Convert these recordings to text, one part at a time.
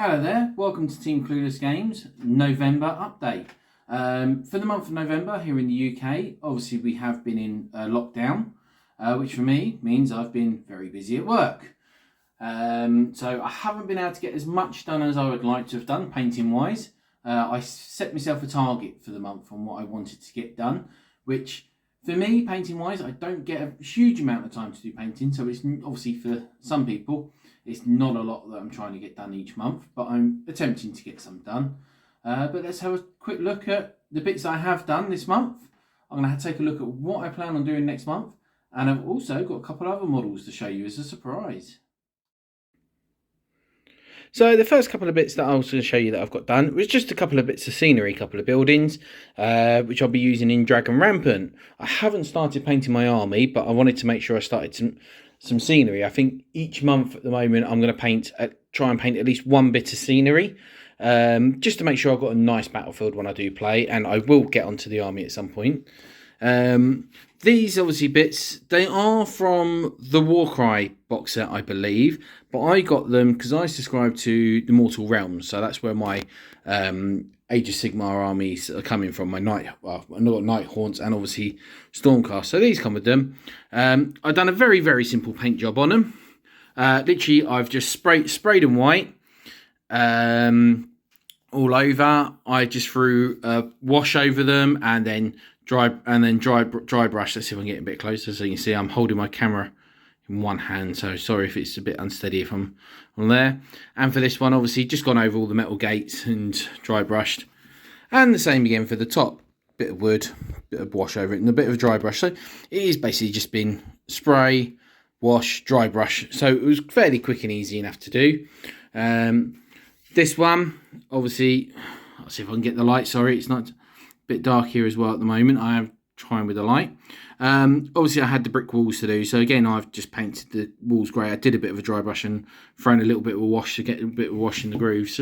Hello there, welcome to Team Clueless Games November update. For the month of November here in the UK, obviously we have been in lockdown, which for me means I've been very busy at work. So I haven't been able to get as much done as I would like to have done painting wise. I set myself a target for the month on what I wanted to get done, which for me, painting wise, I don't get a huge amount of time to do painting, so it's obviously for some people it's not a lot that I'm trying to get done each month, but I'm attempting to get some done. But let's have a quick look at the bits I have done this month. I'm going to take a look at what I plan on doing next month, and I've also got a couple other models to show you as a surprise. So the first couple of bits that I was going to show you that I've got done was just a couple of bits of scenery, a couple of buildings, which I'll be using in Dragon Rampant. I haven't started painting my army, but I wanted to make sure I started some scenery. I think each month at the moment I'm going to try and paint at least one bit of scenery, just to make sure I've got a nice battlefield when I do play, and I will get onto the army at some point. These obviously bits, they are from the Warcry box set, I believe, but I got them because I subscribe to the Mortal Realms, so that's where my Age of Sigmar armies are coming from. My I've got Nighthaunts and obviously Stormcast, so these come with them. I've done a very, very simple paint job on them. Literally, I've just sprayed them white all over. I just threw a wash over them and then dry brush. Let's see if I can get a bit closer so you can see I'm holding my camera in one hand, so sorry if it's a bit unsteady if I'm on there. And for this one, obviously just gone over all the metal gates and dry brushed, and the same again for the top. Bit of wood, bit of wash over it, and a bit of dry brush. So it is basically just been spray, wash, dry brush, so it was fairly quick and easy enough to do. This one, obviously, I'll see if I can get the light. Sorry, it's not a bit dark here as well at the moment. I am trying with the light. Obviously, I had the brick walls to do, so again, I've just painted the walls grey. I did a bit of a dry brush and thrown a little bit of a wash to get a bit of wash in the grooves.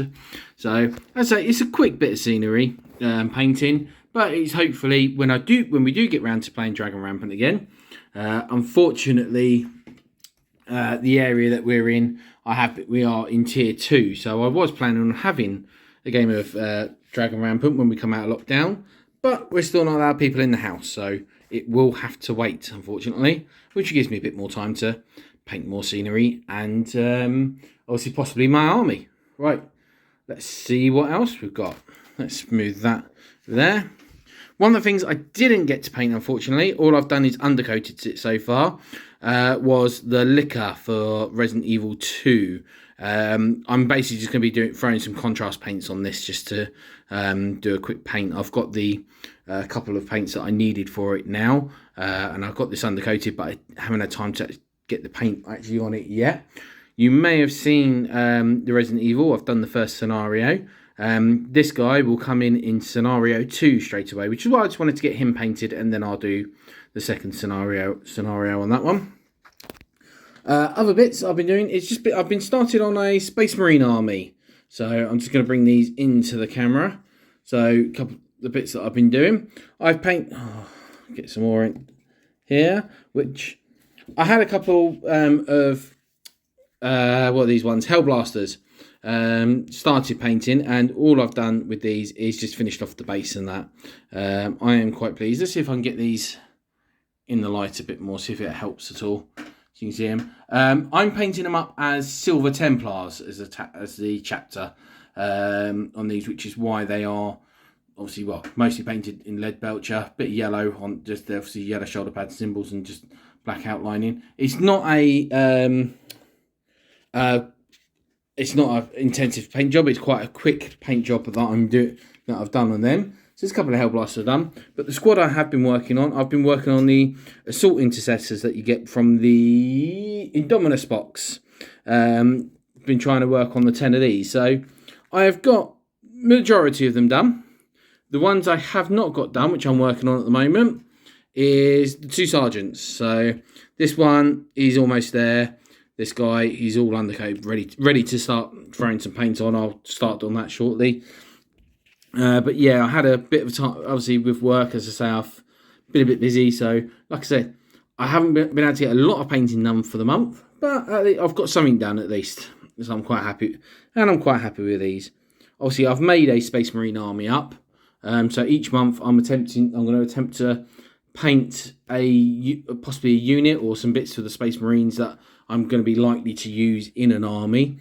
So I'd say it's a quick bit of scenery painting, but it's hopefully when we do get round to playing Dragon Rampant again. Unfortunately, the area that we're in, we are in tier 2, so I was planning on having a game of Dragon Rampant when we come out of lockdown, but we're still not allowed people in the house, so it will have to wait, unfortunately, which gives me a bit more time to paint more scenery and obviously possibly my army. Right, let's see what else we've got. Let's move that there. One of the things I didn't get to paint, unfortunately, all I've done is undercoated it so far, was the liquor for Resident Evil 2. I'm basically just going to be throwing some contrast paints on this just to do a quick paint. I've got the couple of paints that I needed for it now, and I've got this undercoated, but I haven't had time to get the paint actually on it yet. You may have seen the Resident Evil. I've done the first scenario. This guy will come in scenario 2 straight away, which is why I just wanted to get him painted, and then I'll do the second scenario on that one. Other bits I've been doing is I've been started on a Space Marine army, so I'm just going to bring these into the camera. So a couple of the bits that I've been doing, get some more in here, which I had a couple of what are these ones, Hellblasters. Started painting, and all I've done with these is just finished off the base and that. I am quite pleased. Let's see if I can get these in the light a bit more, see if it helps at all. So you can see them. I'm painting them up as Silver Templars as the chapter on these, which is why they are obviously, well, mostly painted in lead belcher, bit of yellow on just obviously yellow shoulder pad symbols and just black outlining. It's not an intensive paint job. It's quite a quick paint job that I've done on them. So there's a couple of Hellblasters done. But the squad I have been working on, I've been working on the Assault Intercessors that you get from the Indominus box. Been trying to work on the 10 of these. So I have got majority of them done. The ones I have not got done, which I'm working on at the moment, is the 2 sergeants. So this one is almost there. This guy, he's all undercoat, ready to start throwing some paint on. I'll start on that shortly. But yeah, I had a bit of time, obviously, with work. As I say, I've been a bit busy. So, like I said, I haven't been able to get a lot of painting done for the month. But I've got something done at least. So I'm quite happy, and I'm quite happy with these. Obviously, I've made a Space Marine army up. So each month I'm going to attempt to paint possibly a unit or some bits for the Space Marines that I'm going to be likely to use in an army.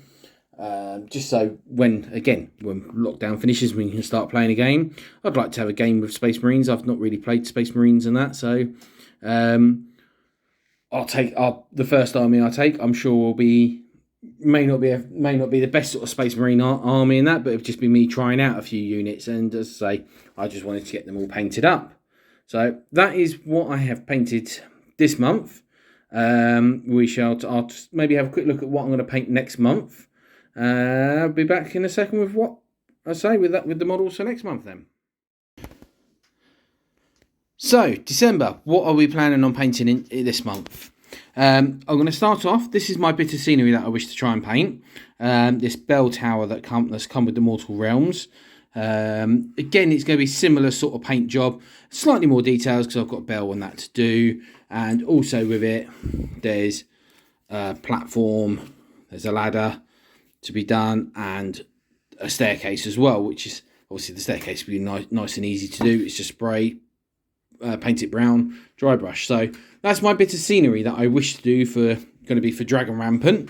Just so when lockdown finishes, we can start playing a game. I'd like to have a game with Space Marines. I've not really played Space Marines and that, so the first army I take. I'm sure will be may not be the best sort of Space Marine army in that, but it'll just be me trying out a few units. And as I say, I just wanted to get them all painted up. So that is what I have painted this month. I'll just maybe have a quick look at what I'm going to paint next month. I'll be back in a second with what I say with the models for next month then. So December, what are we planning on painting in this month? I'm going to start off. This is my bit of scenery that I wish to try and paint. This bell tower that's come with the Mortal Realms. Again, it's going to be similar sort of paint job, slightly more details because I've got bell and that to do, and also with it, there's a platform, there's a ladder to be done, and a staircase as well, which is obviously the staircase will be nice and easy to do. It's just spray, paint it brown, dry brush. So that's my bit of scenery that I wish to do going to be for Dragon Rampant,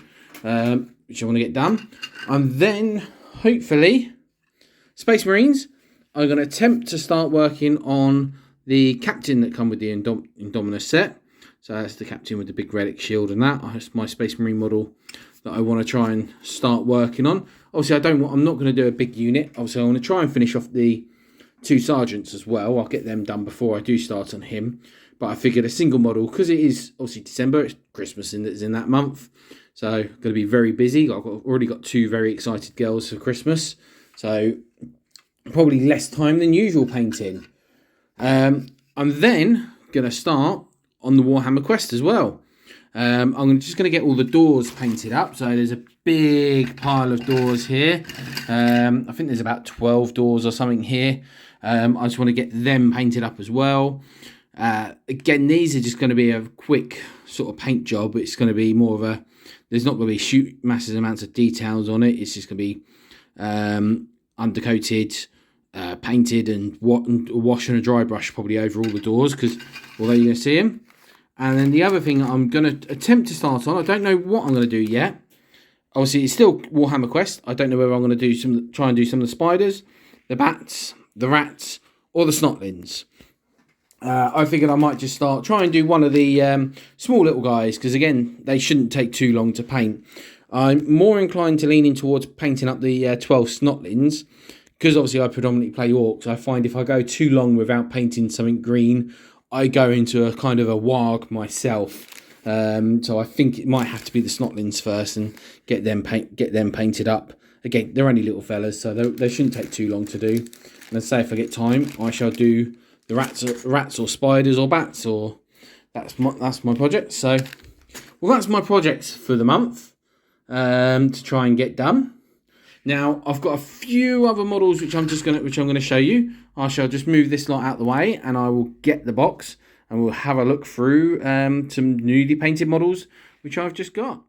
which I want to get done. And then hopefully Space Marines, I'm going to attempt to start working on the captain that come with the Indominus set. So that's the captain with the big relic shield and that. That's my Space Marine model that I want to try and start working on. Obviously, I'm not going to do a big unit. Obviously, I want to try and finish off the 2 sergeants as well. I'll get them done before I do start on him. But I figured a single model, because it is obviously December, it's Christmas is in that month. So going to be very busy. I've already got 2 very excited girls for Christmas. So probably less time than usual painting. I'm then going to start on the Warhammer Quest as well. I'm just going to get all the doors painted up. So there's a big pile of doors here. I think there's about 12 doors or something here. I just want to get them painted up as well. Again, these are just going to be a quick sort of paint job. It's going to be more of there's not going to be massive amounts of details on it. It's just going to be undercoated, painted, and wash and a dry brush probably over all the doors, because although you're going to see them. And then the other thing I'm going to attempt to start on, I don't know what I'm going to do yet. Obviously, it's still Warhammer Quest. I don't know whether I'm going to try and do some of the spiders, the bats, the rats, or the snotlings. I figured I might just try and do one of the small little guys, because again, they shouldn't take too long to paint. I'm more inclined to leaning towards painting up the 12 snotlings, because obviously I predominantly play orcs. I find if I go too long without painting something green, I go into a kind of a warg myself. So I think it might have to be the snotlings first and get them painted up. Again, they're only little fellas, so they shouldn't take too long to do. And let's say if I get time, I shall do the rats or spiders or bats, or that's my project. So, well, that's my project for the month to try and get done. Now I've got a few other models which I'm going to show you. I shall just move this lot out of the way, and I will get the box and we'll have a look through some newly painted models which I've just got.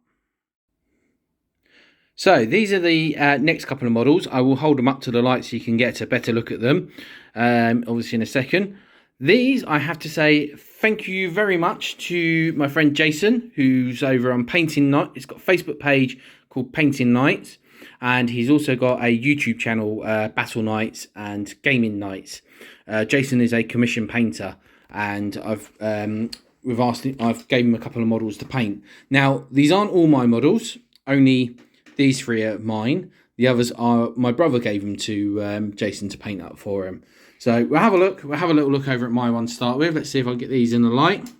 So these are the next couple of models. I will hold them up to the light so you can get a better look at them, obviously in a second. These, I have to say, thank you very much to my friend Jason, who's over on Painting Night. It's got a Facebook page called Painting Nights, and he's also got a YouTube channel, Battle Nights and Gaming Nights. Jason is a commission painter, and I've gave him a couple of models to paint. Now, these aren't all my models, only these 3 are mine. The others are my brother gave them to Jason to paint up for him. So we'll have a look. We'll have a little look over at my one to start with. Let's see if I can get these in the light.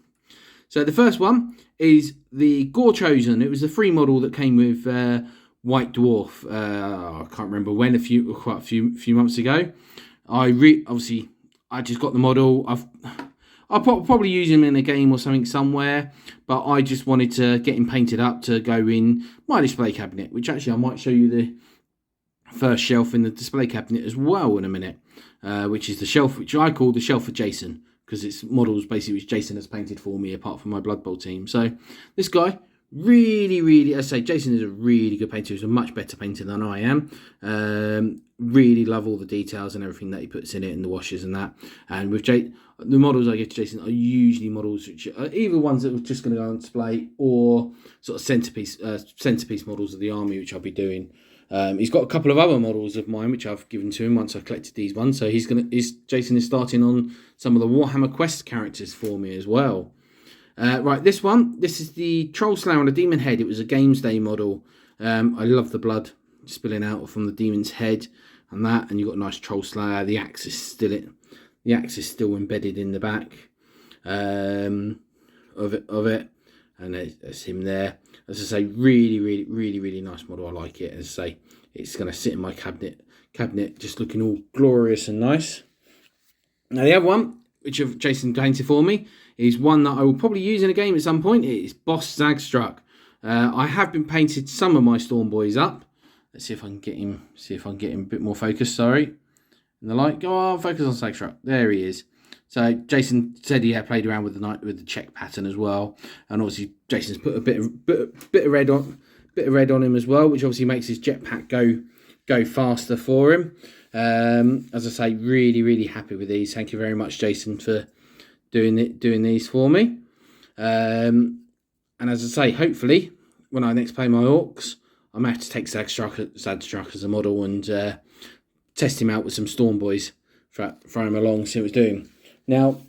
So the first one is the Gore Chosen. It was the free model that came with White Dwarf. I can't remember when. Quite a few months ago. I just got the model. I'll probably use him in a game or something somewhere, but I just wanted to get him painted up to go in my display cabinet, which actually I might show you the first shelf in the display cabinet as well in a minute, which is the shelf which I call the shelf for Jason, because it's models basically which Jason has painted for me apart from my Blood Bowl team. So this guy, Really, I say Jason is a really good painter. He's a much better painter than I am. Really love all the details and everything that he puts in it, and the washes and that. And with the models I give to Jason are usually models which are either ones that are just going to go on display, or sort of centerpiece models of the army, which I'll be doing. He's got a couple of other models of mine which I've given to him once I've collected these ones. So Jason is starting on some of the Warhammer Quest characters for me as well. Right, this is the Troll Slayer on a Demon Head. It was a Games Day model. I love the blood spilling out from the demon's head and that, and you've got a nice Troll Slayer. The axe is still embedded in the back of it, and there's him there. As I say, really nice model. I like it. As I say, it's going to sit in my cabinet, just looking all glorious and nice. Now the other one, which Jason painted for me, is one that I will probably use in a game at some point. It is Boss Zagstruck. I have been painted some of my Storm Boys up. Let's see if I can get him. A bit more focus. Sorry, and the light. Go on, focus on Zagstruck. There he is. So Jason said he had played around with the check pattern as well, and obviously Jason's put a bit of red on him as well, which obviously makes his jetpack go faster for him. As I say, really happy with these. Thank you very much, Jason, for doing these for me. And as I say, hopefully when I next play my Orcs, I might have to take Zagstruck as a model and test him out with some Storm Boys, throw him along, see what he's doing. Now,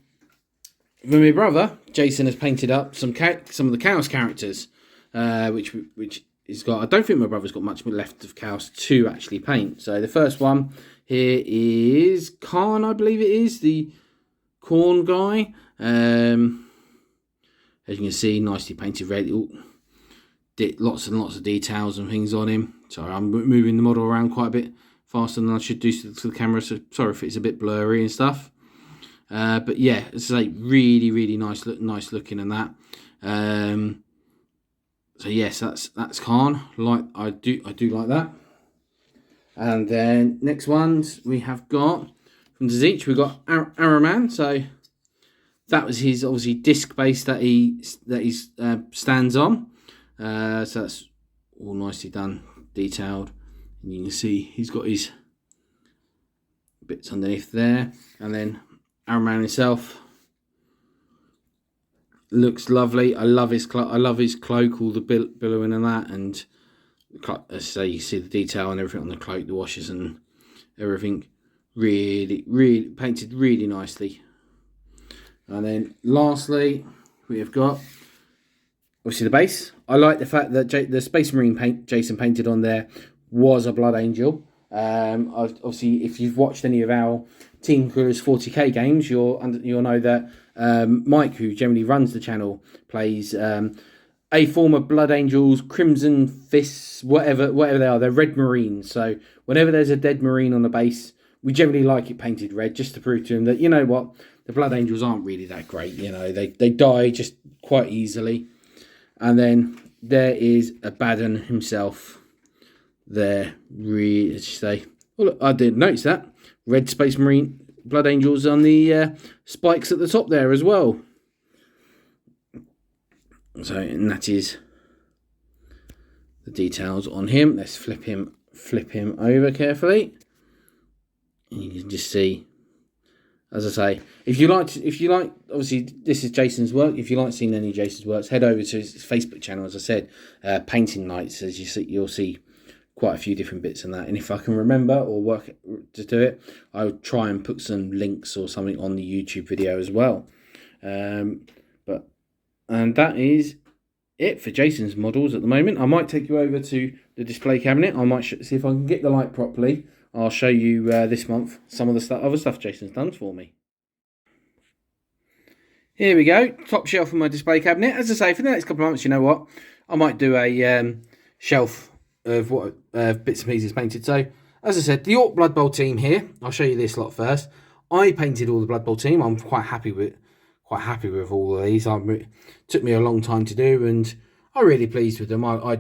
for my brother, Jason has painted up some of the Chaos characters, which he's got. I don't think my brother's got much left of Chaos to actually paint. So the first one here is Khan, I believe it is, the Corn guy. As you can see, nicely painted red. Lots and lots of details and things on him. Sorry, I'm moving the model around quite a bit faster than I should do to the camera, so sorry if it's a bit blurry and stuff. But yeah, it's like really nice looking and that. So yes, that's Khan. I do like that. And then next ones we have got from Tzeentch, we've got Ahriman. So that was his obviously disc base that he stands on. So that's all nicely done, detailed, and you can see he's got his bits underneath there. And then Ahriman himself looks lovely. I love his cloak, all the billowing and that, and as I say, you see the detail and everything on the cloak, the washes and everything. Really painted really nicely. And then lastly, we have got obviously the base. I like the fact that the Space Marine Jason painted on there was a Blood Angel. Obviously, if you've watched any of our Team Coolers 40k games, you'll know that Mike, who generally runs the channel, plays a form of Blood Angels, Crimson Fists, whatever they are. They're Red Marines. So whenever there's a dead Marine on the base, we generally like it painted red, just to prove to him that, you know what, the Blood Angels aren't really that great. You know, they die just quite easily. And then there is Abaddon himself there. Really, as you say, well, look, I didn't notice that. Red Space Marine Blood Angels on the spikes at the top there as well. So, and that is the details on him. Let's flip him over carefully, and you can just see. As I say, if you like, obviously this is Jason's work. If you like seeing any of Jason's works, head over to his Facebook channel. As I said, Painting Nights. As you see, you'll see quite a few different bits in that. And if I can remember or work to do it, I'll try and put some links or something on the YouTube video as well. And that is it for Jason's models at the moment. I might take you over to the display cabinet. I might see if I can get the light properly. I'll show you this month some of the other stuff Jason's done for me. Here we go, top shelf of my display cabinet. As I say, for the next couple of months, you know what, I might do a shelf of what bits and pieces painted. So, as I said, the Orc Blood Bowl team here. I'll show you this lot first. I painted all the Blood Bowl team. I'm quite happy with all of these. It took me a long time to do, and I'm really pleased with them. I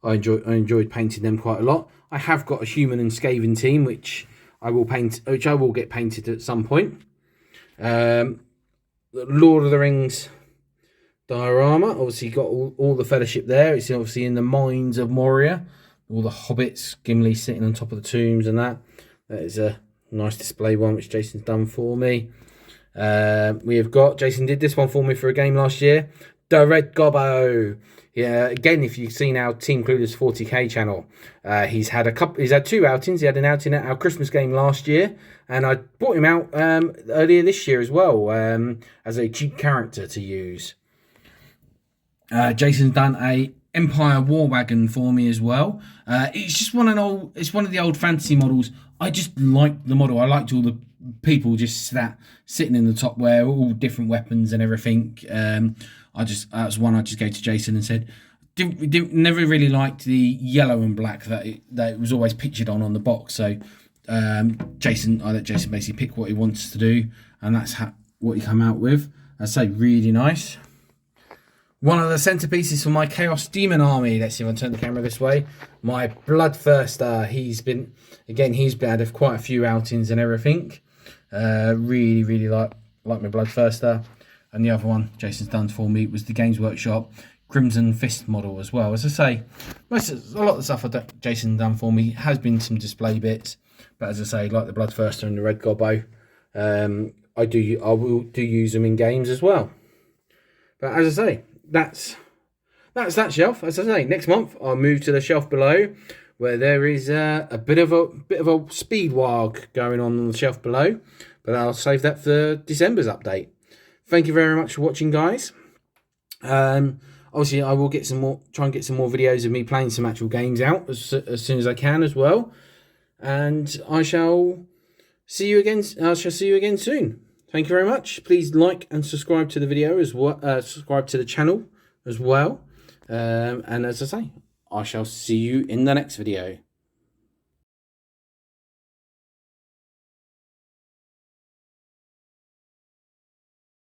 enjoyed painting them quite a lot. I have got a Human and Skaven team, which I will get painted at some point. The Lord of the Rings diorama. Obviously, got all the Fellowship there. It's obviously in the Mines of Moria. All the hobbits, Gimli sitting on top of the tombs and that. That is a nice display one, which Jason's done for me. We have got, Jason did this one for me for a game last year. The Red Gobbo. Yeah, again, if you've seen our Team Clueless 40k channel, he's had 2 outings. He had an outing at our Christmas game last year, and I brought him out earlier this year as well, as a cheap character to use. Jason's done a Empire War Wagon for me as well. It's just one of the old fantasy models. I just liked the model. I liked all the people just sitting in the top there, all different weapons and everything. That's one I just gave to Jason and said, never really liked the yellow and black that it was always pictured on the box. So I let Jason basically pick what he wants to do, and that's what he come out with. I say really nice. One of the centerpieces for my Chaos Demon army. Let's see if I can turn the camera this way. My Bloodthirster. He's been had quite a few outings and everything. Really like my Bloodthirster. And the other one Jason's done for me was the Games Workshop Crimson Fist model as well. As I say, a lot of the stuff Jason done for me has been some display bits. But as I say, like the Bloodthirster and the Red Gobbo, I will use them in games as well. But as I say, that's that shelf. As I say, next month I'll move to the shelf below, where there is a bit of a speed wog going on the shelf below, but I'll save that for December's update. Thank you very much for watching, guys. Obviously, I will try and get some more videos of me playing some actual games out as soon as I can as well, and I shall see you again. I shall see you again soon. Thank you very much. Please like and subscribe to the video as well. Subscribe to the channel as well. And as I say, I shall see you in the next video.